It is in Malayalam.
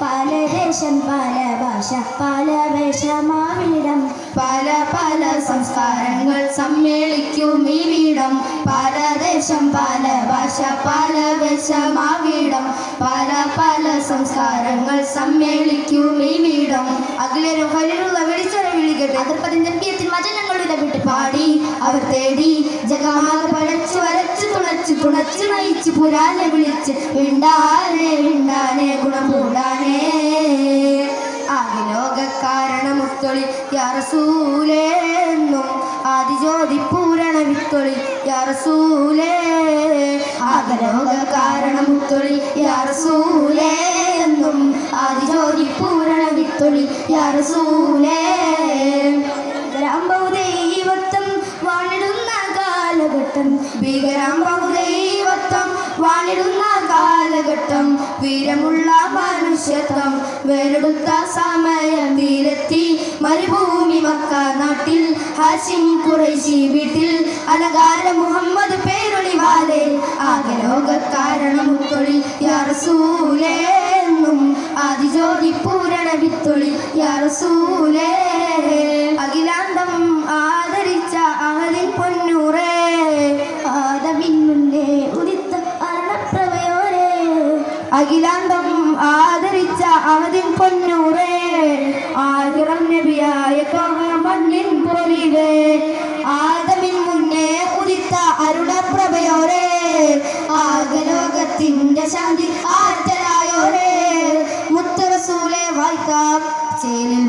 പല ദേശം പല ഭാഷ പല വേഷമാവിടം പല പല സംസ്കാരങ്ങൾ സമ്മേളിക്കും ഈ വീടം പല ദേശം പല ഭാഷ പല വേഷമാവിടം പല പല സംസ്കാരങ്ങൾ സമ്മേളിക്കും ഈ വീടം അഖിലരും ഹരിലുള്ള വിളിച്ചൊരു വിളിക്കട്ടെ അതിർപ്പതിന്റെ പിയത്തിൽ വചനങ്ങളുടെ വിട്ട് പാടി അവർ തേടി ജഗമാകെ പഴച്ചു വരച്ചു തുണച്ചു നയിച്ചു പുരാനെ വിളിച്ച് വിണ്ടാനെ വിണ്ടാനെ ഗുണം കൂടാനേ ആദിലോക കാരണമുത്തൊളി യാ റസൂലേ എന്നും ആദിജ്യോതി പൂരണ വിത്തൊളി യാ റസൂലേ ആദിലോക കാരണമുത്തൊളി യാ റസൂലേ എന്നും ആദിജ്യോതി പൂരണ വിത്തൊളി യാ റസൂലേ ദൈവത്വം വാണിടുന്ന കാലഘട്ടം ഭീകരം ബഹുദൈവത്വം വാണിടുന്ന കാലഘട്ടം വീരമുള്ള മനുഷ്യത്വം വേറെടുത്ത സമയം വീരെത്തി മരുഭൂമി മക്ക നാട്ടിൽ ഹാഷിം ഖുറൈശി വീട്ടിൽ അലങ്കാര മുഹമ്മദ് പേരൊളിവാലെ ആകെ ലോകക്കാരണമുത്തൊളി യാ റസൂലേ എന്നും ആദിജ്യോതി പൂരണ വിത്തൊളി യാ റസൂലേ അഖിലാണ്ടം ആദരിച്ച അഹദിൻ പൊന്നൂറേ ആദമിൻ മുന്നേ ഉദിത്ത അരുണപ്രഭയോരേ അഖിലാണ്ടം ആദരിച്ച അഹദിൻ പൊന്നൂറേ ആയിരം നബിയായ മണ്ണിൻ പൊലിവേ ആദമിൻ മുന്നേ ഉദിത്ത അരുണപ്രഭയോരേ ആകലോകത്തിന്റെ ശാന്തി ആറ്റലായോരേ മുത്ത റസൂലേ വായിക്കാം ചേലിൽ